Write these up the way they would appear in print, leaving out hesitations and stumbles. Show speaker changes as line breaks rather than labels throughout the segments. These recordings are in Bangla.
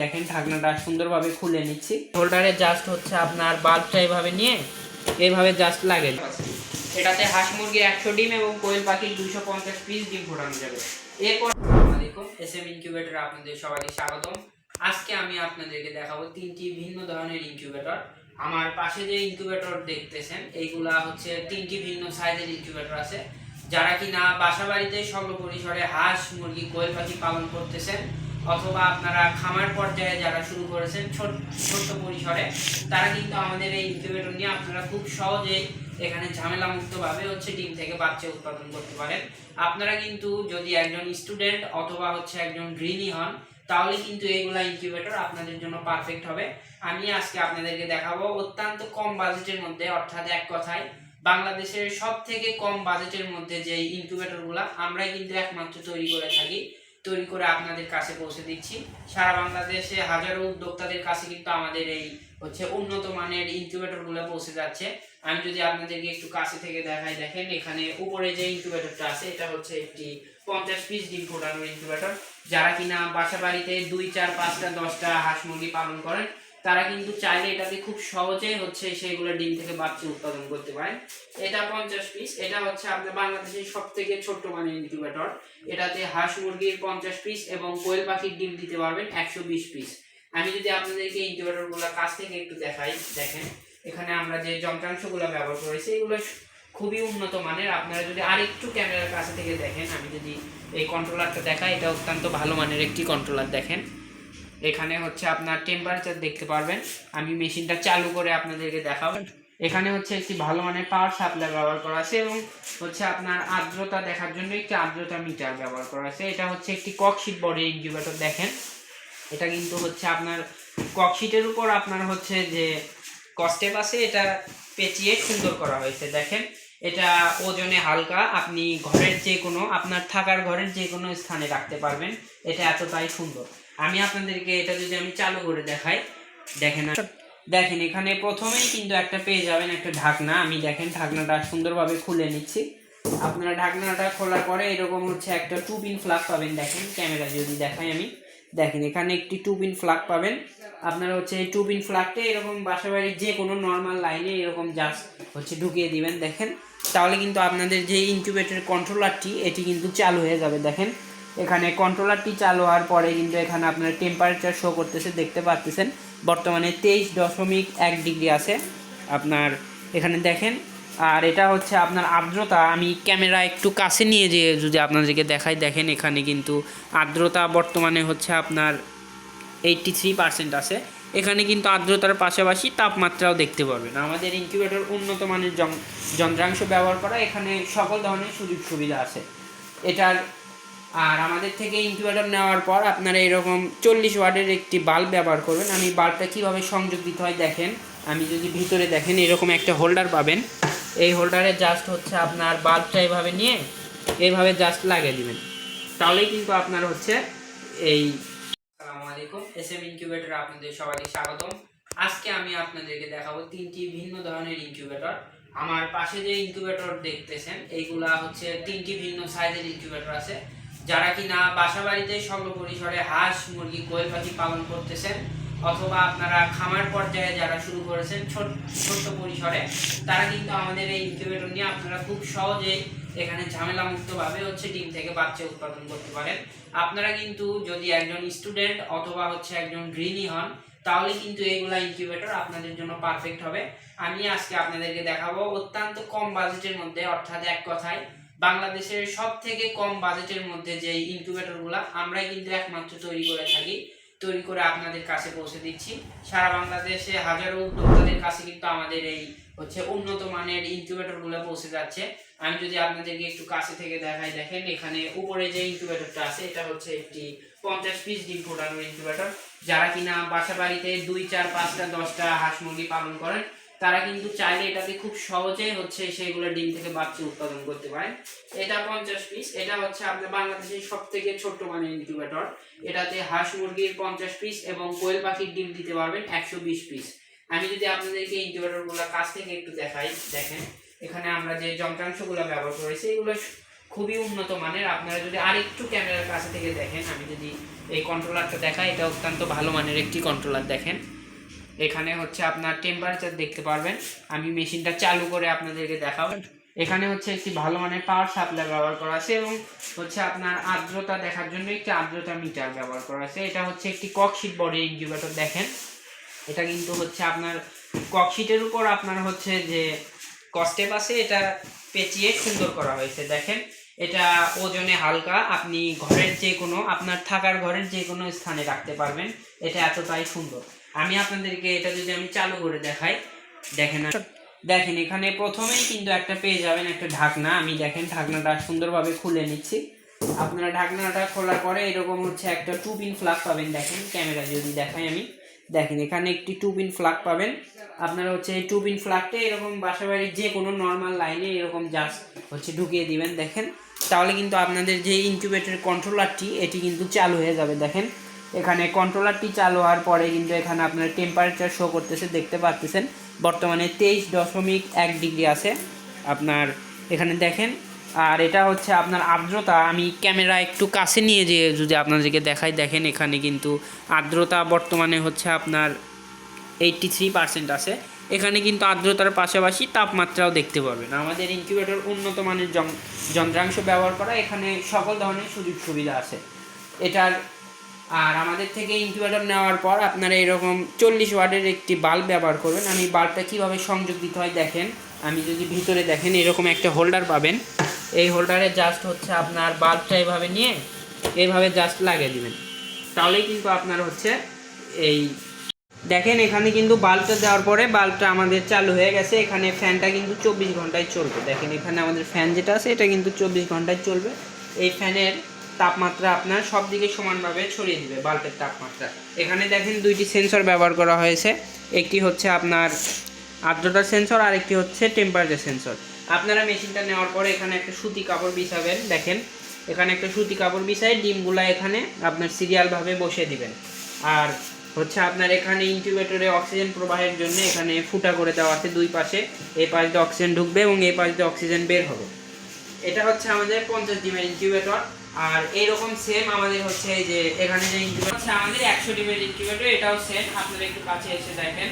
দেখেন ঢাকনাটা সুন্দরভাবে খুলে নিচ্ছি। হোল্ডারে জাস্ট হচ্ছে আপনার বাল্বটা এইভাবে নিয়ে এইভাবে জাস্ট লাগে। এটাতে হাঁস মুরগি 100 ডিম এবং কোয়েল পাখি 250 পিস ডিম ফোটানো যাবে। এরপর আসসালামু আলাইকুম, এসএম ইনকিউবেটরে আপনাদের সবাইকে স্বাগতম। আজকে আমি আপনাদেরকে দেখাবো তিনটি ভিন্ন ধরনের ইনকিউবেটর। আমার পাশে যে ইনকিউবেটর দেখতেছেন এইগুলা হচ্ছে তিনটি ভিন্ন সাইজের ইনকিউবেটর আছে। যারা কিনা বাসা বাড়িতে স্বল্প পরিসরে হাঁস মুরগি কোয়েল পাখি পালন করতেছেন অথবা আপনারা খামার পর্যায়ে যারা শুরু করেছেন ছোট্ট পরিসরে, তারা কিন্তু আমাদের এই ইনকিউবেটর নিয়ে আপনারা খুব সহজেই এখানে ঝামেলা মুক্তভাবে হচ্ছে ডিম থেকে বাচ্চা উৎপাদন করতে পারেন। আপনারা কিন্তু যদি একজন স্টুডেন্ট অথবা হচ্ছে একজন গৃহিণী হন তাহলে কিন্তু এইগুলা ইনকিউবেটর আপনাদের জন্য পারফেক্ট হবে। আমি আজকে আপনাদেরকে দেখাবো অত্যন্ত কম বাজেটের মধ্যে, অর্থাৎ এক কথায় বাংলাদেশের সব থেকে কম বাজেটের মধ্যে যে ইনকিউবেটরগুলা আমরাই কিন্তু একমাত্র তৈরি করে থাকি, তৈরি করে আপনাদের কাছে পৌঁছে দিচ্ছি। সারা বাংলাদেশে হাজারো উদ্যোক্তাদের কাছে কিন্তু আমাদের এই হচ্ছে উন্নত মানের ইনকিউবেটরগুলো পৌঁছে যাচ্ছে। আমি যদি আপনাদেরকে একটু কাছে থেকে দেখাই, দেখেন এখানে উপরে যে ইনকিউবেটরটা আছে এটা হচ্ছে একটি 50 পিস ডিম ফোটানোর ইনকিউবেটর। যারা কিনা বাসা বাড়িতে 2, 4, 5টা 10টা হাঁস মুরগি পালন করেন তারা কিন্তু চাইলে এটাকে খুব সহজেই হচ্ছে সেইগুলো ডিম থেকে বাচ্চা উৎপাদন করতে পারেন। এটা 50 পিস, এটা হচ্ছে আপনার বাংলাদেশের সব থেকে ছোট্ট মানের ইনকিউবেটর। এটাতে হাঁস মুরগির 50 পিস এবং কোয়েল পাখির ডিম দিতে পারবেন 120 পিস। আমি যদি আপনাদেরকে ইনকিউবেটরগুলো কাছ থেকে একটু দেখাই, দেখেন এখানে আমরা যে যন্ত্রাংশগুলো ব্যবহার করেছি এগুলো খুবই উন্নত মানের। আপনারা যদি আরেকটু ক্যামেরার কাছে থেকে দেখেন, আমি যদি এই কন্ট্রোলারটা দেখাই, এটা অত্যন্ত ভালো মানের একটি কন্ট্রোলার। দেখেন এখানে হচ্ছে আপনার টেম্পারেচার দেখতে পারবেন। আমি মেশিনটা চালু করে আপনাদেরকে দেখাবো। এখানে হচ্ছে একটি ভালো মানের পাওয়ার সাপ্লাই ব্যবহার করা আছে এবং হচ্ছে আপনার আর্দ্রতা দেখার জন্য একটি আর্দ্রতা মিটার ব্যবহার করা আছে। এটা হচ্ছে একটি ককশিট বডি ইনকিউবেটর। দেখেন এটা কিন্তু হচ্ছে আপনার ককশিটের উপর আপনার হচ্ছে যে কস্টেপ আছে এটা পেঁচিয়ে সুন্দর করা হয়েছে। দেখেন এটা ওজনে হালকা, আপনি ঘরের যে কোনো আপনার থাকার ঘরের যে কোনো স্থানে রাখতে পারবেন, এটা এতটাই সুন্দর। আমি আপনাদেরকে এটা যদি আমি চালু করে দেখাই, দেখেন দেখেন এখানে প্রথমেই কিন্তু একটা পেয়ে যাবেন একটা ঢাকনা। আমি দেখেন ঢাকনাটা সুন্দরভাবে খুলে নিচ্ছি। আপনারা ঢাকনাটা খোলার পরে এরকম হচ্ছে একটা 2 পিন ফ্লাগ পাবেন। দেখেন ক্যামেরা যদি দেখাই আমি, দেখেন এখানে একটি 2 পিন ফ্লাগ পাবেন। আপনারা হচ্ছে এই 2 পিন ফ্লাগটা এরকম বাসাবাড়ির যে কোনো নর্মাল লাইনে এরকম জাস্ট হচ্ছে ঢুকিয়ে দিবেন। দেখেন তাহলে কিন্তু আপনাদের যে ইনকিউবেটর কন্ট্রোলারটি এটি কিন্তু চালু হয়ে যাবে। দেখেন এখানে কন্ট্রোলারটি চালু হওয়ার পরে কিন্তু এখানে আপনার টেম্পারেচার শো করতেছে, দেখতে পাচ্ছেন বর্তমানে 23.1 ডিগ্রি আছে আপনার এখানে দেখেন। আর এটা হচ্ছে আপনার আর্দ্রতা, আমি ক্যামেরা একটু কাছে নিয়ে যেয়ে যদি আপনাদেরকে দেখাই, দেখেন এখানে কিন্তু আর্দ্রতা বর্তমানে হচ্ছে আপনার 83% আছে। এখানে কিন্তু আর্দ্রতার পাশাপাশি তাপমাত্রাও দেখতে পারবেন। আমাদের ইনকিউবেটর উন্নত মানের যন্ত্রাংশ ব্যবহার করা, এখানে সকল ধরনের সুযোগ সুবিধা আছে এটার। আর আমাদের থেকে ইনকিউবেটর নেওয়ার পর আপনারা এরকম 40 ওয়াটের একটি বাল্ব ব্যবহার করবেন। আমি বাল্বটা কীভাবে সংযোগ দিতে হয় দেখেন, আমি যদি ভিতরে দেখেন এরকম একটা হোল্ডার পাবেন। এই হোল্ডারে জাস্ট হচ্ছে আপনার বাল্বটা এইভাবে নিয়ে এইভাবে জাস্ট লাগিয়ে দিবেন, তাহলেই কিন্তু আপনার হচ্ছে এই। আসসালামু আলাইকুম, এসএম ইনকিউবেটরে আপনাদের সবাইকে স্বাগতম। আজকে আমি আপনাদেরকে দেখাবো তিনটি ভিন্ন ধরনের ইনকিউবেটর। আমার পাশে যে ইনকিউবেটর দেখতেছেন এইগুলা হচ্ছে তিনটি ভিন্ন সাইজের ইনকিউবেটর আছে। যারা কিনা বাসা বাড়িতে স্বল্প পরিসরে হাঁস মুরগি কোয়েল পাখি পালন করতেছেন অথবা আপনারা খামার পর্যায়ে যারা শুরু করেছেন ছোট্ট পরিসরে, তারা কিন্তু আমাদের এই ইনকিউবেটর নিয়ে আপনারা খুব সহজেই এখানে ঝামেলা মুক্তভাবে হচ্ছে ডিম থেকে বাচ্চা উৎপাদন করতে পারেন। আপনারা কিন্তু যদি একজন স্টুডেন্ট অথবা হচ্ছে একজন গৃহিণী হন তাহলে কিন্তু এইগুলা ইনকিউবেটর আপনাদের জন্য পারফেক্ট হবে। আমি আজকে আপনাদেরকে দেখাবো অত্যন্ত কম বাজেটের মধ্যে, অর্থাৎ এক কথায় বাংলাদেশের সব থেকে কম বাজেটের মধ্যে যে ইনকিউবেটরগুলো আমরাই কিন্তু একমাত্র তৈরি করে থাকি, তৈরি করে আপনাদের কাছে পৌঁছে দিচ্ছি। সারা বাংলাদেশে হাজারো উদ্যোক্তাদের কাছে কিন্তু আমাদের এই হচ্ছে উন্নত মানের ইনকিউবেটরগুলো পৌঁছে যাচ্ছে। আমি যদি আপনাদেরকে একটু কাছে থেকে দেখাই, দেখেন এখানে উপরে যে ইনকিউবেটরটা আছে এটা হচ্ছে একটি 50 পিস ডিম ফোটানোর ইনকিউবেটর। যারা কিনা বাসা বাড়িতে 2, 4, 5টা 10টা হাঁস মুরগি পালন করেন তারা কিন্তু চাইলে এটাকে খুব সহজেই হচ্ছে সেইগুলো ডিম থেকে বাচ্চা উৎপাদন করতে পারেন। এটা 50 পিস, এটা হচ্ছে আপনার বাংলাদেশের সব থেকে ছোট্ট মানের ইনকিউবেটর। এটাতে হাঁস মুরগির 50 পিস এবং কোয়েল পাখির ডিম দিতে পারবেন 120 পিস। আমি যদি আপনাদেরকে ইনকিউবেটরগুলো কাছ থেকে একটু দেখাই, দেখেন এখানে আমরা যে যন্ত্রাংশগুলো ব্যবহার করেছি এগুলো খুবই উন্নত মানের। আপনারা যদি আরেকটু ক্যামেরার কাছে থেকে দেখেন, আমি যদি এই কন্ট্রোলারটা দেখাই, এটা অত্যন্ত ভালো মানের একটি কন্ট্রোলার। দেখেন এখানে হচ্ছে আপনার টেম্পারেচার দেখতে পারবেন। আমি মেশিনটা চালু করে আপনাদেরকে দেখাবো। এখানে হচ্ছে একটি ভালো মানের পাওয়ার সাপ্লাই ব্যবহার করা আছে এবং হচ্ছে আপনার আর্দ্রতা দেখার জন্য একটি আর্দ্রতা মিটার ব্যবহার করা আছে। এটা হচ্ছে একটি ককশিট বডি ইনকিউবেটর। দেখেন এটা কিন্তু হচ্ছে আপনার ককশিটের উপর আপনার হচ্ছে যে কস্টেপ আছে, এটা পেঁচিয়ে সুন্দর করা হয়েছে। দেখেন এটা ওজনে হালকা, আপনি ঘরের যে কোনো আপনার থাকার ঘরের যে কোনো স্থানে রাখতে পারবেন। এটা এতটাই সুন্দর। আমি আপনাদেরকে এটা যদি আমি চালু করে দেখাই, দেখেন দেখেন এখানে প্রথমেই কিন্তু একটা পেয়ে যাবেন একটা ঢাকনা। আমি দেখেন ঢাকনাটা সুন্দরভাবে খুলে নিচ্ছি। আপনারা ঢাকনাটা খোলার পরে এরকম হচ্ছে একটা 2 পিন প্লাগ পাবেন। দেখেন ক্যামেরা যদি দেখাই আমি, দেখেন এখানে একটি 2 পিন প্লাগ পাবেন। আপনারা হচ্ছে এই 2 পিন প্লাগটা এরকম বাসাবাড়ির যে কোনো নর্মাল লাইনে এরকম জাস্ট হচ্ছে ঢুকিয়ে দিবেন। দেখেন তাহলে কিন্তু আপনাদের যে ইনকিউবেটর কন্ট্রোলারটি এটি কিন্তু চালু হয়ে যাবে। দেখেন এখানে কন্ট্রোলারটি চালু হওয়ার পরে কিন্তু এখানে আপনার টেম্পারেচার শো করতেছে, দেখতে পাচ্ছেন বর্তমানে 23.1 ডিগ্রি আছে আপনার এখানে। দেখেন আর এটা হচ্ছে আপনার আর্দ্রতা, আমি ক্যামেরা একটু কাছে নিয়ে যেয়ে যদি আপনাদেরকে দেখাই, দেখেন এখানে কিন্তু আর্দ্রতা বর্তমানে হচ্ছে আপনার 83% আছে। এখানে কিন্তু আর্দ্রতার পাশাপাশি তাপমাত্রাও দেখতে পারবেন। আমাদের ইনকিউবেটর উন্নত মানের যন্ত্রাংশ ব্যবহার করা, এখানে সকল ধরনের সুযোগ সুবিধা আছে এটার। আর আমাদের থেকে ইনকিউবেটর নেওয়ার পর আপনারা এরকম 40 ওয়াটের একটি বাল্ব ব্যবহার করবেন। আমি বাল্বটা কীভাবে সংযোগ দিতে হয় দেখেন, আমি যদি ভিতরে দেখেন এরকম একটা হোল্ডার পাবেন। এই হোল্ডারে জাস্ট হচ্ছে আপনার বাল্বটা এভাবে নিয়ে এইভাবে জাস্ট লাগিয়ে দিবেন, তাহলেই কিন্তু আপনার হচ্ছে এই দেখেন এখানে কিন্তু বাল্বটা দেওয়ার পরে বাল্বটা আমাদের চালু হয়ে গেছে। এখানে ফ্যানটা কিন্তু 24 ঘন্টায় চলবে। দেখেন এখানে আমাদের ফ্যান যেটা আছে এটা কিন্তু 24 ঘন্টায় চলবে। এই ফ্যানের তাপমাত্রা আপনার সব দিকে সমানভাবে ছড়িয়ে দিবে বাল্বের তাপমাত্রা। এখানে দেখেন দুইটি সেন্সর ব্যবহার করা হয়েছে, একটি হচ্ছে আপনার আর্দ্রতা সেন্সর আর একটি হচ্ছে টেম্পারেচার সেন্সর। আপনারা মেশিনটা নেওয়ার পরে এখানে একটা সুতি কাপড় বিছাবেন। দেখেন এখানে একটা সুতি কাপড় বিছায় ডিমগুলা এখানে আপনার সিরিয়ালভাবে বসিয়ে দিবেন। আর হচ্ছে আপনার এখানে ইনকিউবেটরে অক্সিজেন প্রবাহের জন্য এখানে ফুটা করে দেওয়া আছে দুই পাশে, এই পাশ দিয়ে অক্সিজেন ঢুকবে এবং এই পাশ দিয়ে অক্সিজেন বের হবে। এটা হচ্ছে আমাদের 50 ডিমের ইনকিউবেটর। আর এইরকম সেম আমাদের হচ্ছে এই যে এখানে যে ইনকিউবেটর হচ্ছে আমাদের 100 ডিমের ইনকিউবেটর, এটাও সেম। আপনারা একটু কাছে এসে দেখেন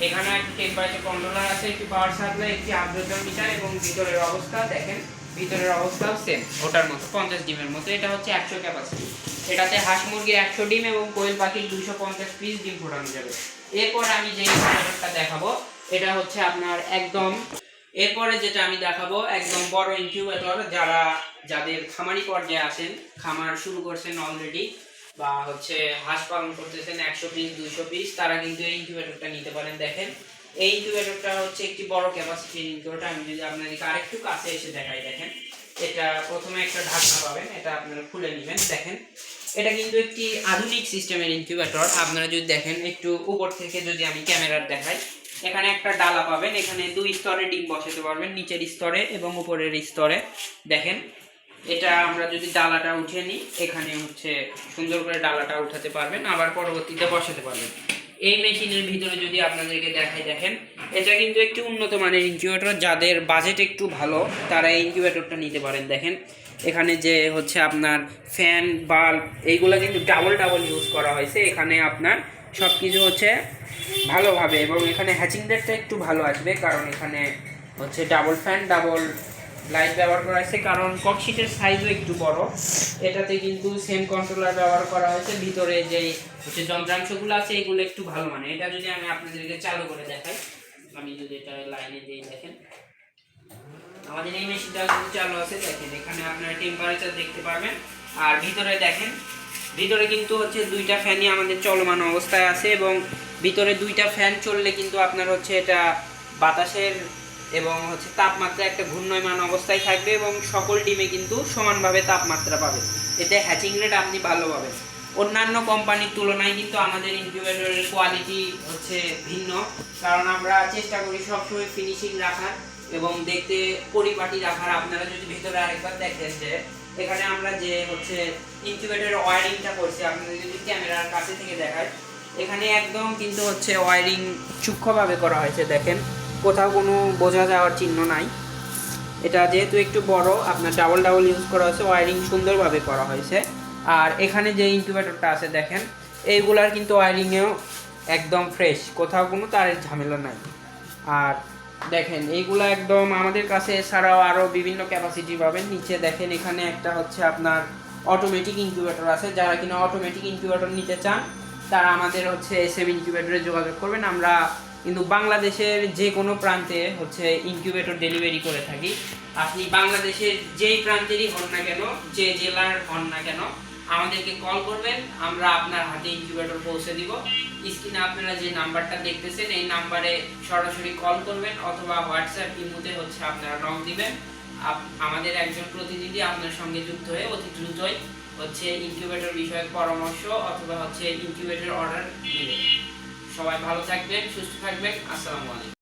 এখানে একটা টেম্পারেচার কন্ট্রোলার আছে, একটি পাওয়ার সাপ্লাই, একটি আর্দ্রতা মিটার এবং ভিতরের অবস্থা দেখেন, ভিতরের অবস্থাও সেম ওটার মতো 50 ডিমের মতো। এটা হচ্ছে 100 ক্যাপাসিটি। এটাতে হাঁস মুরগির 100 ডিম এবং কোয়েল পাখির 250 পিস ডিম ফোটানো যাবে। এরপর আমি যে ইনকিউবেটরটা দেখাবো এটা হচ্ছে আপনার একদম, এরপরে যেটা আমি দেখাবো একদম বড় ইনকিউবেটর। যাদের খামারি পর্যায়ে আছেন, খামার শুরু করছেন অলরেডি বা হচ্ছে হাঁস পালন করতেছেন 100 পিস 200 পিস, তারা কিন্তু এই ইনকিউবেটরটা নিতে পারেন। দেখেন এই ইনকিউবেটরটা হচ্ছে একটি বড় ক্যাপাসিটির ইনকিউবেটর। আমি যদি আপনাদেরকে আরেকটু কাছে এসে দেখাই, দেখেন এটা প্রথমে একটা ঢাকনা পাবেন, এটা আপনারা খুলে নেবেন। দেখেন এটা কিন্তু একটি আধুনিক সিস্টেমের ইনকিউবেটর। আপনারা যদি দেখেন একটু উপর থেকে যদি আমি ক্যামেরার দেখাই, এখানে একটা ডালা পাবেন, এখানে 2 স্তরে ডিম বসাতে পারবেন, নিচের স্তরে এবং উপরের স্তরে। দেখেন এটা আমরা যদি ডালাটা উঠিয়ে নিই, এখানে হচ্ছে সুন্দর করে ডালাটা উঠাতে পারবেন, আবার পরবর্তীতে বসাতে পারবেন। এই মেশিনের ভিতরে যদি আপনাদেরকে দেখাই, দেখেন এটা কিন্তু একটি উন্নত মানের ইনকিউবেটর। যাদের বাজেট একটু ভালো তারা এই ইনকিউবেটরটা নিতে পারেন। দেখেন এখানে যে হচ্ছে আপনার ফ্যান বাল্ব এইগুলো কিন্তু ডাবল ইউজ করা হয়েছে। এখানে আপনার সব কিছু হচ্ছে ভালোভাবে, এবং এখানে হ্যাচিং রেটটা একটু ভালো আসবে কারণ এখানে হচ্ছে ডাবল ফ্যান ডাবল লাইট ব্যবহার করা হয়েছে, কারণ ককশিটের সাইজও একটু বড়। এটাতে কিন্তু সেম কন্ট্রোলার ব্যবহার করা হয়েছে। ভিতরে যেই হচ্ছে যন্ত্রাংশগুলো আছে এগুলো একটু ভালো মানে। এটা যদি আমি আপনাদেরকে চালু করে দেখাই, আমি যদি এটা লাইনে দিই, দেখেন আমাদের এই মেশিনটা কিন্তু চালু আছে। দেখেন এখানে আপনারা টেম্পারেচার দেখতে পারবেন। আর ভিতরে দেখেন, ভিতরে কিন্তু হচ্ছে 2টা ফ্যানই আমাদের চলমান অবস্থায় আছে এবং ভিতরে 2টা ফ্যান চললে কিন্তু আপনার হচ্ছে এটা বাতাসের এবং হচ্ছে তাপমাত্রা একটা ঘূর্ণয়মান অবস্থায় থাকবে এবং সকল ডিমে কিন্তু সমানভাবে তাপমাত্রা পাবে। এতে হ্যাচিং রেট আপনি ভালো পাবেন। অন্যান্য কোম্পানির তুলনায় কিন্তু আমাদের ইনকিউবেটরের কোয়ালিটি হচ্ছে ভিন্ন, কারণ আমরা চেষ্টা করি সবসময় ফিনিশিং রাখার এবং দেখতে পরিপাটি রাখার। আপনারা যদি ভিতরে আরেকবার দেখেন যে এখানে আমরা যে হচ্ছে ইনকিউবেটরের ওয়্যারিংটা করছি, আপনাদের যদি ক্যামেরার কাছে থেকে দেখায়, এখানে একদম কিন্তু হচ্ছে ওয়্যারিং সূক্ষ্মভাবে করা হয়েছে। দেখেন কোথাও কোনো বোঝা যাওয়ার চিহ্ন নাই। এটা যেহেতু একটু বড়, আপনার ডাবল ডাবল ইউজ করা হয়েছে, ওয়ারিং সুন্দরভাবে করা হয়েছে। আর এখানে যে ইনকিউবেটরটা আছে দেখেন, এইগুলার কিন্তু ওয়ারিংয়েও একদম ফ্রেশ, কোথাও কোনো তারের ঝামেলা নাই। আর দেখেন এইগুলা একদম আমাদের কাছে, এছাড়াও আরও বিভিন্ন ক্যাপাসিটি পাবেন। নিচে দেখেন এখানে একটা হচ্ছে আপনার অটোমেটিক ইনকিউবেটর আছে। যারা কিনা অটোমেটিক ইনকিউবেটর নিতে চান তারা আমাদের হচ্ছে এসএম ইনকিউবেটরে যোগাযোগ করবেন। আমরা কিন্তু বাংলাদেশের যে কোনো প্রান্তে হচ্ছে ইনকিউবেটর ডেলিভারি করে থাকি। আপনি বাংলাদেশের যেই প্রান্তেরই হন না কেন, যে জেলার হন না কেন, আমাদেরকে কল করবেন, আমরা আপনার হাতে ইনকিউবেটর পৌঁছে দিব। স্ক্রিনে আপনারা যে নাম্বারটা দেখতেছেন এই নাম্বারে সরাসরি কল করবেন অথবা হোয়াটসঅ্যাপ ইমোতে হচ্ছে আপনারা নক দিবেন। আমাদের একজন প্রতিনিধি আপনার সঙ্গে যুক্ত হয়ে অতি দ্রুতই হচ্ছে ইনকিউবেটর বিষয়ক পরামর্শ অথবা হচ্ছে ইনকিউবেটর অর্ডার নেবে। সবাই ভালো থাকবেন, সুস্থ থাকবেন। আসসালামু আলাইকুম।